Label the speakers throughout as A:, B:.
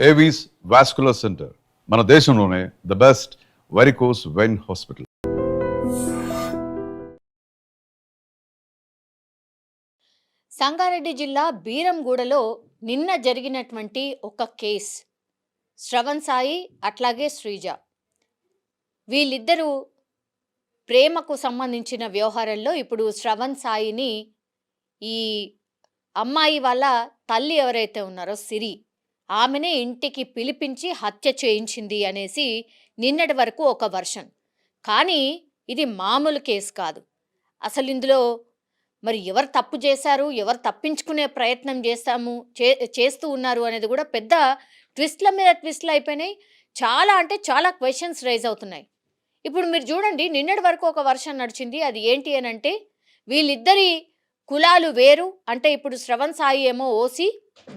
A: Avis vascular centre మన దేశంలోనే the best varicose vein hospital.
B: Sangareddy జిల్లా బీరంగూడలో నిన్న జరిగినటువంటి ఒక కేస్, శ్రవణ్ సాయి అట్లాగే శ్రీజ, వీళ్ళిద్దరూ ప్రేమకు సంబంధించిన వ్యవహారంలో ఇప్పుడు శ్రవణ్ సాయిని ఈ అమ్మాయి వాళ్ళ తల్లి ఎవరైతే ఉన్నారో సిరి, ఆమెనే ఇంటికి పిలిపించి హత్య చేయించింది అనేసి నిన్నటి వరకు ఒక వర్షన్. కానీ ఇది మామూలు కేసు కాదు. అసలు ఇందులో మరి ఎవరు తప్పు చేశారు, ఎవరు తప్పించుకునే ప్రయత్నం చేస్తూ ఉన్నారు అనేది కూడా పెద్ద ట్విస్ట్ల మీద ట్విస్ట్లు అయిపోయినాయి. చాలా అంటే చాలా క్వశ్చన్స్ రైజ్ అవుతున్నాయి. ఇప్పుడు మీరు చూడండి, నిన్నటి వరకు ఒక వర్షన్ నడిచింది. అది ఏంటి అని అంటే, వీళ్ళిద్దరి కులాలు వేరు. అంటే ఇప్పుడు శ్రవణ్ సాయి ఏమో ఓసీ,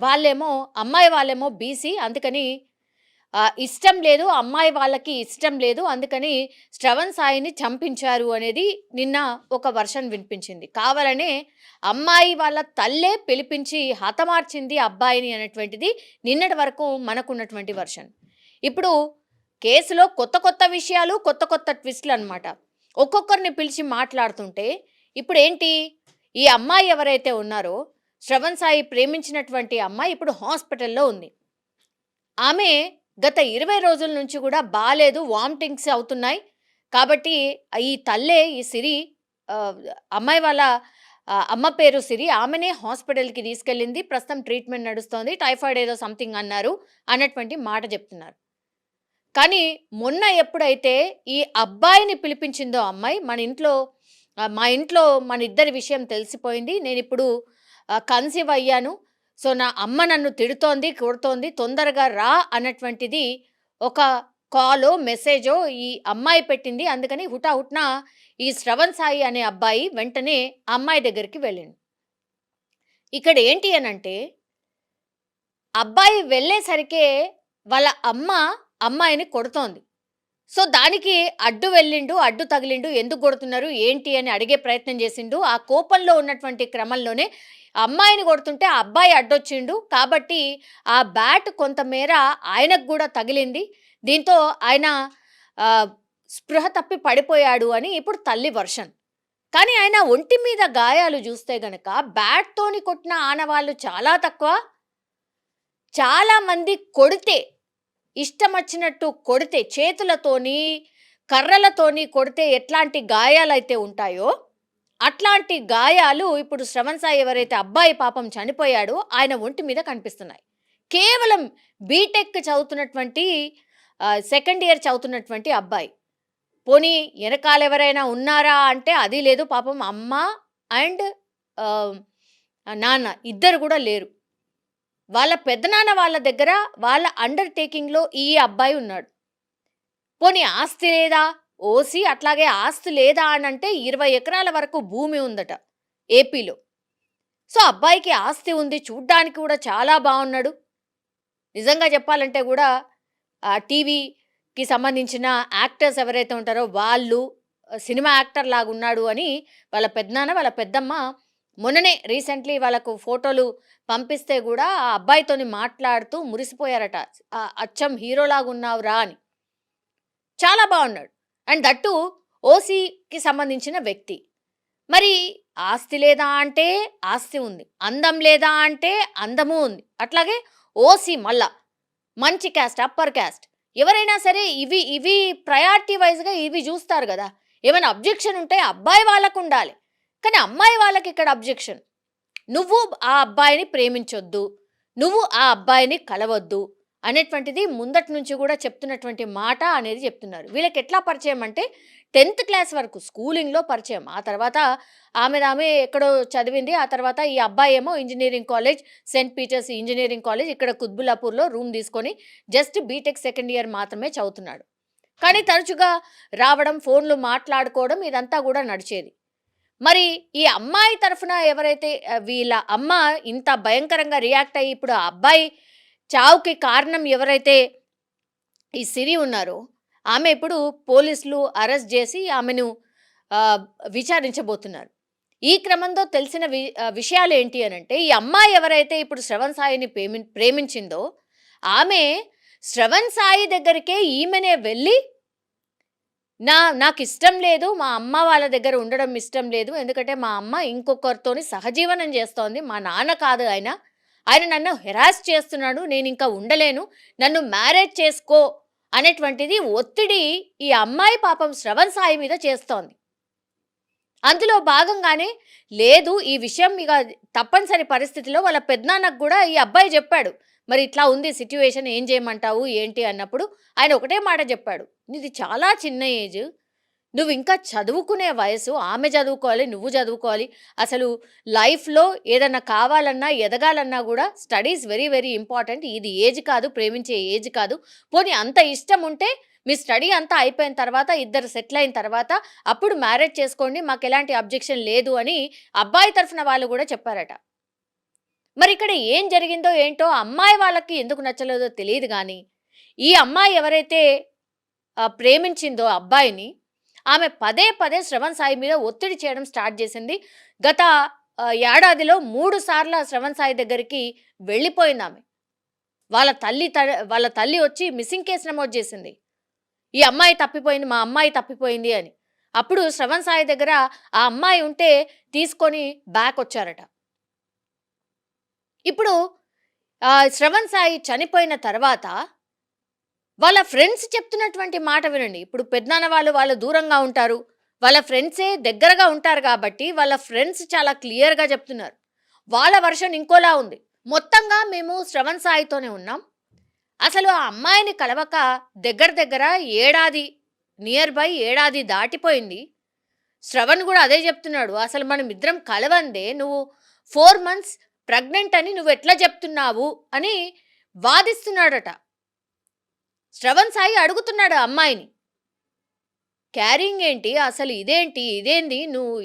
B: వాళ్ళేమో అమ్మాయి వాళ్ళేమో బీసీ. అందుకని ఇష్టం లేదు, అమ్మాయి వాళ్ళకి ఇష్టం లేదు, అందుకని శ్రవణ్ సాయిని చంపించారు అనేది నిన్న ఒక వర్షన్ వినిపించింది. కావాలనే అమ్మాయి వాళ్ళ తల్లే పిలిపించి హతమార్చింది అబ్బాయిని అనేటువంటిది నిన్నటి వరకు మనకున్నటువంటి వర్షన్. ఇప్పుడు కేసులో కొత్త కొత్త విషయాలు, కొత్త కొత్త ట్విస్ట్లు అనమాట. ఒక్కొక్కరిని పిలిచి మాట్లాడుతుంటే ఇప్పుడు ఏంటి, ఈ అమ్మాయి ఎవరైతే ఉన్నారో శ్రవణ్ సాయి ప్రేమించినటువంటి అమ్మాయి ఇప్పుడు హాస్పిటల్లో ఉంది. ఆమె గత 20 రోజుల నుంచి కూడా బాలేదు, వామిటింగ్స్ అవుతున్నాయి. కాబట్టి ఈ తల్లే, ఈ సిరి, అమ్మాయి వాళ్ళ అమ్మ పేరు సిరి, ఆమెనే హాస్పిటల్కి తీసుకెళ్ళింది. ప్రస్తుతం ట్రీట్మెంట్ నడుస్తోంది, టైఫాయిడ్ ఏదో సంథింగ్ అన్నారు అన్నటువంటి మాట చెప్తున్నారు. కానీ మొన్న ఎప్పుడైతే ఈ అబ్బాయిని పిలిపించిందో అమ్మాయి, మా ఇంట్లో మన ఇద్దరి విషయం తెలిసిపోయింది, నేను ఇప్పుడు కన్సీవ్ అయ్యాను, సో నా అమ్మ నన్ను తిడుతోంది, కొడుతోంది, తొందరగా రా అన్నటువంటిది ఒక కాలో మెసేజో ఈ అమ్మాయి పెట్టింది. అందుకని హుటాహుట్న ఈ శ్రవణ్ సాయి అనే అబ్బాయి వెంటనే అమ్మాయి దగ్గరికి వెళ్ళిండు. ఇక్కడ ఏంటి అనంటే, అబ్బాయి వెళ్ళేసరికే వాళ్ళ అమ్మాయిని కొడుతోంది. సో దానికి అడ్డు వెళ్ళిండు, అడ్డు తగిలిండు, ఎందుకు కొడుతున్నారు ఏంటి అని అడిగే ప్రయత్నం చేసిండు. ఆ కోపంలో ఉన్నటువంటి క్రమంలోనే అమ్మాయిని కొడుతుంటే ఆ అబ్బాయి అడ్డొచ్చిండు. కాబట్టి ఆ బ్యాట్ కొంతమేర ఆయనకు కూడా తగిలింది. దీంతో ఆయన స్పృహ తప్పి పడిపోయాడు అని ఇప్పుడు తల్లి వర్షన్. కానీ ఆయన ఒంటి మీద గాయాలు చూస్తే గనక బ్యాట్తోని కొట్టిన ఆనవాళ్ళు చాలా తక్కువ. చాలామంది కొడితే, ఇష్టం వచ్చినట్టు కొడితే, చేతులతోని కర్రలతోని కొడితే ఎట్లాంటి గాయాలైతే ఉంటాయో అట్లాంటి గాయాలు ఇప్పుడు శ్రవణ్ సాయి ఎవరైతే అబ్బాయి పాపం చనిపోయాడో ఆయన ఒంటి మీద కనిపిస్తున్నాయి. కేవలం బీటెక్ చదువుతున్నటువంటి సెకండ్ ఇయర్ చదువుతున్నటువంటి అబ్బాయి. పోనీ వెనకాల ఎవరైనా ఉన్నారా అంటే అది లేదు. పాపం అమ్మ అండ్ నాన్న ఇద్దరు కూడా లేరు. వాళ్ళ పెద్దనాన్న వాళ్ళ దగ్గర వాళ్ళ అండర్టేకింగ్లో ఈ అబ్బాయి ఉన్నాడు. పోనీ ఆస్తి లేదా, ఓసి అట్లాగే ఆస్తి లేదా అని అంటే 20 ఎకరాల వరకు భూమి ఉందట ఏపీలో. సో అబ్బాయికి ఆస్తి ఉంది, చూడ్డానికి కూడా చాలా బాగున్నాడు. నిజంగా చెప్పాలంటే కూడా టీవీకి సంబంధించిన యాక్టర్స్ ఎవరైతే ఉంటారో వాళ్ళు సినిమా యాక్టర్ లాగా ఉన్నాడు అని వాళ్ళ పెద్దనాన్న వాళ్ళ పెద్దమ్మ మొన్ననే రీసెంట్లీ వాళ్ళకు ఫోటోలు పంపిస్తే కూడా ఆ అబ్బాయితోని మాట్లాడుతూ మురిసిపోయారట. అచ్చం హీరోలాగా ఉన్నావురా అని. చాలా బాగున్నాడు. అండ్ దట్టు ఓసీకి సంబంధించిన వ్యక్తి. మరి ఆస్తి లేదా అంటే ఆస్తి ఉంది, అందం లేదా అంటే అందము ఉంది. అట్లాగే ఓసీ మళ్ళా మంచి క్యాస్ట్, అప్పర్ క్యాస్ట్, ఎవరైనా సరే ఇవి ప్రయారిటీ వైజ్గా ఇవి చూస్తారు కదా. ఏమైనా అబ్జెక్షన్ ఉంటే అబ్బాయి వాళ్ళకు ఉండాలి, కానీ అమ్మాయి వాళ్ళకి ఇక్కడ అబ్జెక్షన్. నువ్వు ఆ అబ్బాయిని ప్రేమించొద్దు, నువ్వు ఆ అబ్బాయిని కలవద్దు అనేటువంటిది ముందటి నుంచి కూడా చెప్తున్నటువంటి మాట అనేది చెప్తున్నారు. వీళ్ళకి ఎట్లా పరిచయం అంటే 10th క్లాస్ వరకు స్కూలింగ్లో పరిచయం. ఆ తర్వాత ఆమె ఎక్కడో చదివింది. ఆ తర్వాత ఈ అబ్బాయి ఏమో engineering college, saint Peter's engineering college ఇక్కడ కుత్బుల్లాపూర్లో రూమ్ తీసుకొని జస్ట్ బీటెక్ సెకండ్ ఇయర్ మాత్రమే చదువుతున్నాడు. కానీ తరచుగా రావడం, ఫోన్లు మాట్లాడుకోవడం ఇదంతా కూడా నడిచేది. మరి ఈ అమ్మాయి తరఫున ఎవరైతే వీళ్ళ అమ్మ ఇంత భయంకరంగా రియాక్ట్ అయ్యి ఇప్పుడు ఆ అబ్బాయి చావుకి కారణం ఎవరైతే ఈ సిరి ఉన్నారో ఆమె ఇప్పుడు పోలీసులు అరెస్ట్ చేసి ఆమెను విచారించబోతున్నారు. ఈ క్రమంలో తెలిసిన విషయాలు ఏంటి అని అంటే, ఈ అమ్మాయి ఎవరైతే ఇప్పుడు శ్రవణ్ సాయిని ప్రేమించిందో ఆమె శ్రవణ్ సాయి దగ్గరికే ఈమెనే వెళ్ళి నాకు ఇష్టం లేదు, మా అమ్మ వాళ్ళ దగ్గర ఉండడం ఇష్టం లేదు, ఎందుకంటే మా అమ్మ ఇంకొకరితోని సహజీవనం చేస్తోంది, మా నాన్న కాదు ఆయన, ఆయన నన్ను హెరాస్ చేస్తున్నాడు, నేను ఇంకా ఉండలేను, నన్ను మ్యారేజ్ చేసుకో అనేటువంటిది ఒత్తిడి ఈ అమ్మాయి పాపం శ్రవణ్ సాయి మీద చేస్తోంది. అందులో భాగంగానే లేదు ఈ విషయం ఇక తప్పనిసరి పరిస్థితిలో వాళ్ళ పెద్దనాన్నకు కూడా ఈ అబ్బాయి చెప్పాడు. మరి ఇట్లా ఉంది సిట్యుయేషన్, ఏం చేయమంటావు ఏంటి అన్నప్పుడు ఆయన ఒకటే మాట చెప్పాడు, నీది చాలా చిన్న ఏజ్, నువ్వు ఇంకా చదువుకునే వయసు, ఆమె చదువుకోవాలి, నువ్వు చదువుకోవాలి, అసలు లైఫ్లో ఏదన్నా కావాలన్నా ఎదగాలన్నా కూడా స్టడీస్ వెరీ వెరీ ఇంపార్టెంట్, ఇది ఏజ్ కాదు, ప్రేమించే ఏజ్ కాదు, పోనీ అంత ఇష్టం ఉంటే మీ స్టడీ అంతా అయిపోయిన తర్వాత ఇద్దరు సెటిల్ అయిన తర్వాత అప్పుడు మ్యారేజ్ చేసుకోండి, మాకు ఎలాంటి అబ్జెక్షన్ లేదు అని అబ్బాయి తరఫున వాళ్ళు కూడా చెప్పారట. మరి ఇక్కడ ఏం జరిగిందో ఏంటో అమ్మాయి వాళ్ళకి ఎందుకు నచ్చలేదో తెలియదు కానీ ఈ అమ్మాయి ఎవరైతే ప్రేమించిందో అబ్బాయిని, ఆమె పదే పదే శ్రవణ్ సాయి మీద ఒత్తిడి చేయడం స్టార్ట్ చేసింది. గత ఏడాదిలో 3 సార్లు శ్రవణ్ సాయి దగ్గరికి వెళ్ళిపోయింది ఆమె. వాళ్ళ తల్లి వచ్చి మిస్సింగ్ కేసు నమోదు చేసింది, ఈ అమ్మాయి తప్పిపోయింది, మా అమ్మాయి తప్పిపోయింది అని. అప్పుడు శ్రవణ్ సాయి దగ్గర ఆ అమ్మాయి ఉంటే తీసుకొని బ్యాక్ వచ్చారట. ఇప్పుడు శ్రవణ్ సాయి చనిపోయిన తర్వాత వాళ్ళ ఫ్రెండ్స్ చెప్తున్నటువంటి మాట వినండి. ఇప్పుడు పెద్దనాన్న వాళ్ళు దూరంగా ఉంటారు, వాళ్ళ ఫ్రెండ్సే దగ్గరగా ఉంటారు కాబట్టి వాళ్ళ ఫ్రెండ్స్ చాలా క్లియర్గా చెప్తున్నారు. వాళ్ళ వర్షన్ ఇంకోలా ఉంది. మొత్తంగా మేము శ్రవణ్ సాయితోనే ఉన్నాం, అసలు ఆ అమ్మాయిని కలవక దగ్గర నియర్ బై ఏడాది దాటిపోయింది. శ్రవణ్ కూడా అదే చెప్తున్నాడు, అసలు మనం ఇద్దరం కలవందే, నువ్వు 4 months ప్రెగ్నెంట్ అని నువ్వు ఎట్లా చెప్తున్నావు అని వాదిస్తున్నాడట. శ్రవణ్ సాయి అడుగుతున్నాడు అమ్మాయిని, క్యారింగ్ ఏంటి అసలు, ఇదేంది నువ్వు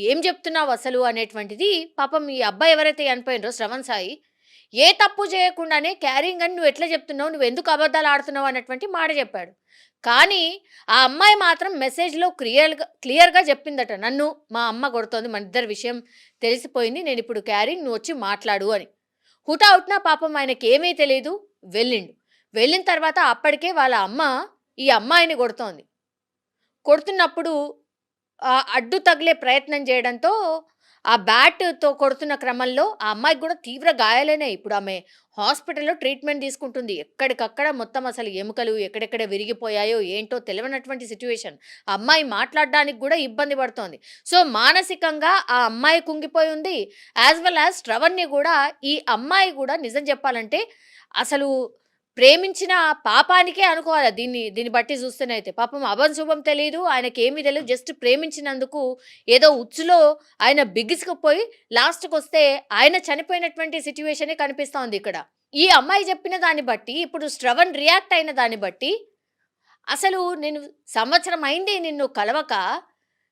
B: ఏం చెప్తున్నావు అసలు అనేటువంటిది. పాపం ఈ అబ్బాయి ఎవరైతే చనిపోయినరో శ్రవణ్ సాయి, ఏ తప్పు చేయకుండానే క్యారింగ్ అని నువ్వు ఎట్లా చెప్తున్నావు, నువ్వు ఎందుకు అబద్ధాలు ఆడుతున్నావు అన్నటువంటి మాట చెప్పాడు. కానీ ఆ అమ్మాయి మాత్రం మెసేజ్లో క్లియర్గా చెప్పిందట, నన్ను మా అమ్మ కొడుతోంది, మన ఇద్దరి విషయం తెలిసిపోయింది, నేను ఇప్పుడు క్యారింగ్, నువ్వు వచ్చి మాట్లాడు అని. హుటాహుటిన పాపం ఆయనకి ఏమీ తెలియదు, వెళ్ళిన తర్వాత అప్పటికే వాళ్ళ అమ్మ ఈ అమ్మాయిని కొడుతున్నప్పుడు అడ్డు తగిలే ప్రయత్నం చేయడంతో ఆ బ్యాట్తో కొడుతున్న క్రమంలో ఆ అమ్మాయికి కూడా తీవ్ర గాయాలైనాయి. ఇప్పుడు ఆమె హాస్పిటల్లో ట్రీట్మెంట్ తీసుకుంటుంది. ఎక్కడికక్కడ మొత్తం అసలు ఎముకలు ఎక్కడెక్కడ విరిగిపోయాయో ఏంటో తెలియనటువంటి సిచ్యువేషన్. ఆ అమ్మాయి మాట్లాడడానికి కూడా ఇబ్బంది పడుతోంది. సో మానసికంగా ఆ అమ్మాయి కుంగిపోయి ఉంది. యాజ్ వెల్ యాజ్ శ్రవణ్ని కూడా ఈ అమ్మాయి కూడా నిజం చెప్పాలంటే అసలు ప్రేమించిన పాపానికే అనుకోవాలి. దీన్ని బట్టి చూస్తేనైతే పాపం అభం శుభం తెలియదు, ఆయనకి ఏమీ తెలియదు, జస్ట్ ప్రేమించినందుకు ఏదో ఉచ్చులో ఆయన బిగిసుకుపోయి లాస్ట్కి వస్తే ఆయన చనిపోయినటువంటి సిచ్యువేషనే కనిపిస్తూ ఉంది ఇక్కడ. ఈ అమ్మాయి చెప్పిన దాన్ని బట్టి, ఇప్పుడు శ్రవణ్ రియాక్ట్ అయిన దాన్ని బట్టి, అసలు నేను సంవత్సరం అయింది నిన్ను కలవక,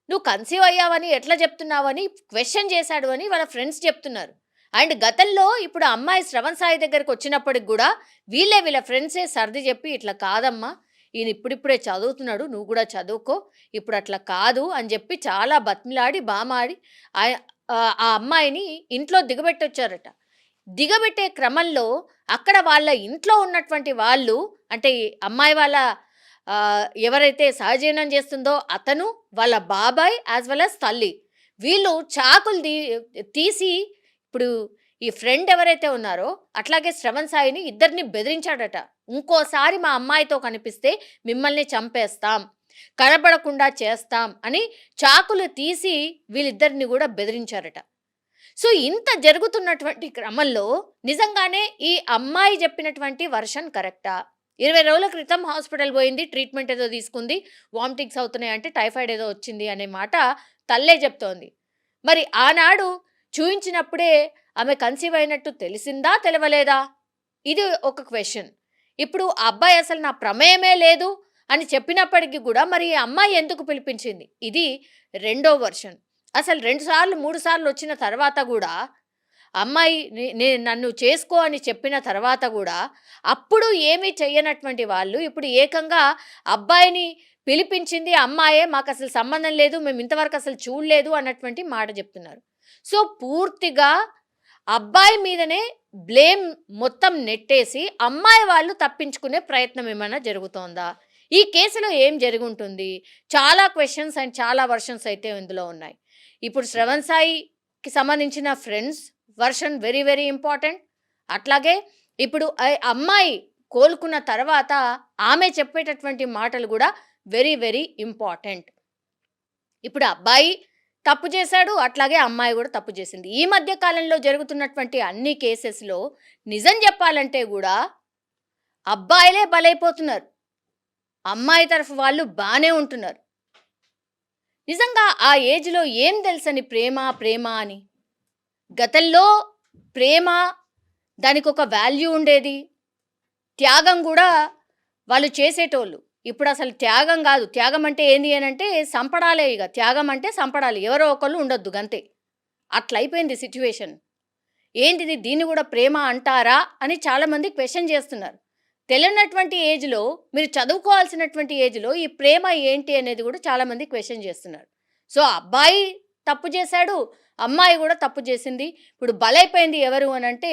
B: నువ్వు కన్సీవ్ అయ్యావని ఎట్లా చెప్తున్నావని క్వశ్చన్ చేశాడు అని వాళ్ళ ఫ్రెండ్స్ చెప్తున్నారు. అండ్ గతంలో ఇప్పుడు అమ్మాయి శ్రవణ్ సాయి దగ్గరికి వచ్చినప్పటికి కూడా వీళ్ళ ఫ్రెండ్సే సర్ది చెప్పి, ఇట్లా కాదమ్మా, ఈయన ఇప్పుడిప్పుడే చదువుతున్నాడు, నువ్వు కూడా చదువుకో, ఇప్పుడు అట్లా కాదు అని చెప్పి చాలా బతిమిలాడి బామాడి ఆ అమ్మాయిని ఇంట్లో దిగబెట్టొచ్చారట. దిగబెట్టే క్రమంలో అక్కడ వాళ్ళ ఇంట్లో ఉన్నటువంటి వాళ్ళు, అంటే అమ్మాయి వాళ్ళ ఎవరైతే సహజీవనం చేస్తుందో అతను, వాళ్ళ బాబాయ్ యాజ్ వెల్ యాజ్ తల్లి, వీళ్ళు చాకులు తీసి ఇప్పుడు ఈ ఫ్రెండ్ ఎవరైతే ఉన్నారో అట్లాగే శ్రవణ్ సాయిని ఇద్దరిని బెదిరించాడట. ఇంకోసారి మా అమ్మాయితో కనిపిస్తే మిమ్మల్ని చంపేస్తాం, కనబడకుండా చేస్తాం అని చాకులు తీసి వీళ్ళిద్దరిని కూడా బెదిరించారట. సో ఇంత జరుగుతున్నటువంటి క్రమంలో నిజంగానే ఈ అమ్మాయి చెప్పినటువంటి వర్షన్ కరెక్టా? 20 రోజుల క్రితం హాస్పిటల్ పోయింది, ట్రీట్మెంట్ ఏదో తీసుకుంది, వామిటింగ్స్ అవుతున్నాయి అంటే టైఫాయిడ్ ఏదో వచ్చింది అనే మాట తల్లే చెప్తోంది. మరి ఆనాడు చూయించినప్పుడే ఆమె కన్సీవ్ అయినట్టు తెలిసిందా తెలవలేదా? ఇది ఒక క్వశ్చన్. ఇప్పుడు ఆ అబ్బాయి అసలు నా ప్రమేయమే లేదు అని చెప్పినప్పటికీ కూడా మరి ఈ అమ్మాయి ఎందుకు పిలిపించింది? ఇది రెండో వర్షన్. అసలు 2 సార్లు 3 సార్లు వచ్చిన తర్వాత కూడా అమ్మాయి నన్ను చేసుకో అని చెప్పిన తర్వాత కూడా అప్పుడు ఏమీ చెయ్యనటువంటి వాళ్ళు ఇప్పుడు ఏకంగా అబ్బాయిని పిలిపించింది అమ్మాయే, మాకు అసలు సంబంధం లేదు, మేము ఇంతవరకు అసలు చూడలేదు అన్నటువంటి మాట చెప్తున్నారు. సో పూర్తిగా అబ్బాయి మీదనే బ్లేమ్ మొత్తం నెట్టేసి అమ్మాయి వాళ్ళు తప్పించుకునే ప్రయత్నం ఏమైనా జరుగుతోందా? ఈ కేసులో ఏం జరుగుంటుంది? చాలా క్వెషన్స్ అండ్ చాలా వర్షన్స్ అయితే ఇందులో ఉన్నాయి. ఇప్పుడు శ్రవణ్ సాయికి సంబంధించిన friends version very very important. అట్లాగే ఇప్పుడు అమ్మాయి కోలుకున్న తర్వాత ఆమె చెప్పేటటువంటి మాటలు కూడా వెరీ వెరీ ఇంపార్టెంట్. ఇప్పుడు అబ్బాయి తప్పు చేశాడు, అట్లాగే అమ్మాయి కూడా తప్పు చేసింది. ఈ మధ్య కాలంలో జరుగుతున్నటువంటి అన్ని కేసెస్లో నిజం చెప్పాలంటే కూడా అబ్బాయిలే బలైపోతున్నారు, అమ్మాయి తరఫు వాళ్ళు బాగానే ఉంటున్నారు. నిజంగా ఆ ఏజ్లో ఏం తెలుసని ప్రేమ ప్రేమ అని. గతంలో ప్రేమ దానికి ఒక వాల్యూ ఉండేది, త్యాగం కూడా వాళ్ళు చేసేటోళ్ళు. ఇప్పుడు అసలు త్యాగం కాదు, త్యాగం అంటే ఏంది అని అంటే సంపడాలే. ఇక త్యాగం అంటే సంపడాలి, ఎవరో ఒకళ్ళు ఉండొద్దు గంతే. అట్లయిపోయింది సిచ్యువేషన్. ఏంటిది, దీన్ని కూడా ప్రేమ అంటారా అని చాలామంది క్వశ్చన్ చేస్తున్నారు. తెలియనటువంటి ఏజ్లో, మీరు చదువుకోవాల్సినటువంటి ఏజ్లో ఈ ప్రేమ ఏంటి అనేది కూడా చాలామంది క్వశ్చన్ చేస్తున్నారు. సో అబ్బాయి తప్పు చేశాడు, అమ్మాయి కూడా తప్పు చేసింది. ఇప్పుడు బలైపోయింది ఎవరు అని అంటే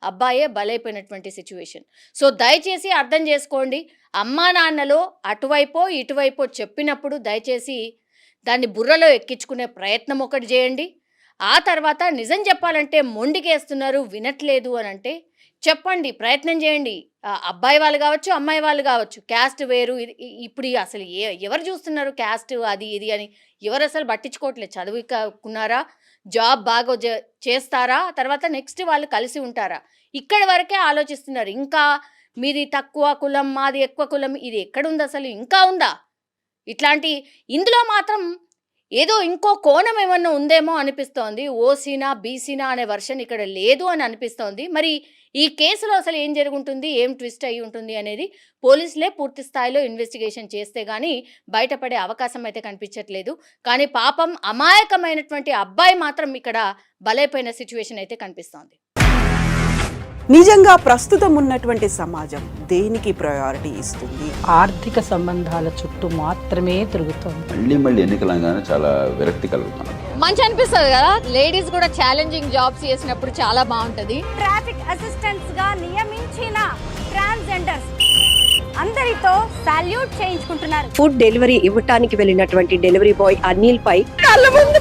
B: అబ్బాయే బలైపోయినటువంటి సిచ్యువేషన్. సో దయచేసి అర్థం చేసుకోండి, అమ్మా నాన్నలో అటువైపో ఇటువైపో చెప్పినప్పుడు దయచేసి దాన్ని బుర్రలో ఎక్కించుకునే ప్రయత్నం ఒకటి చేయండి. ఆ తర్వాత నిజం చెప్పాలంటే మొండికేస్తున్నారు, వినట్లేదు అని అంటే చెప్పండి, ప్రయత్నం చేయండి. అబ్బాయి వాళ్ళు కావచ్చు, అమ్మాయి వాళ్ళు కావచ్చు, క్యాస్ట్ వేరు. ఇప్పుడు అసలు ఎవరు చూస్తున్నారు క్యాస్ట్ అది ఇది అని? ఎవరు అసలు పట్టించుకోవట్లేదు. చదువుకున్నారా, జాబ్ బాగా చేస్తారా, తర్వాత నెక్స్ట్ వాళ్ళు కలిసి ఉంటారా, ఇక్కడ వరకే ఆలోచిస్తున్నారు. ఇంకా మీది తక్కువ కులం, మాది ఎక్కువ కులం, ఇది ఎక్కడుంది అసలు? ఇంకా ఉందా ఇట్లాంటి? ఇందులో మాత్రం ఏదో ఇంకో కోణం ఏమన్నా ఉందేమో అనిపిస్తోంది. ఓసీనా బీసీనా అనే వర్షన్ ఇక్కడ లేదు అని అనిపిస్తోంది. మరి ఈ కేసులో అసలు ఏం జరుగుంటుంది, ఏం ట్విస్ట్ అయి ఉంటుంది అనేది పోలీసులే పూర్తి స్థాయిలో ఇన్వెస్టిగేషన్ చేస్తే కానీ బయటపడే అవకాశం అయితే కనిపించట్లేదు. కానీ పాపం అమాయకమైనటువంటి అబ్బాయి మాత్రం ఇక్కడ బలైపోయిన సిచ్యువేషన్ అయితే కనిపిస్తోంది.
C: నిజంగా ప్రస్తుతం ఉన్నటువంటి సమాజం దేనికి ప్రయారిటీ ఇస్తుంది?
D: ఆర్థిక సంబంధాల చుట్టూ మాత్రమే తిరుగుతోంది.
E: మళ్ళీ ఎన్నికలంగానే చాలా విరక్తి కలుగుతున్నాం.
B: మంచి అనిపిస్తుంది కదా, లేడీస్ కూడా ఛాలెంజింగ్ జాబ్స్ చేసినప్పుడు చాలా బాగుంటది.
F: ట్రాఫిక్ అసిస్టెంట్స్ గా నియమించిన ట్రాన్స్జెండర్స్ అందరితో సాల్యూట్ చేయించుకుంటున్నారు.
G: ఫుడ్ డెలివరీ ఇవ్వటానికి వెళ్ళినటువంటి డెలివరీ బాయ్ అనిల్ పై కళ్ళ ముందు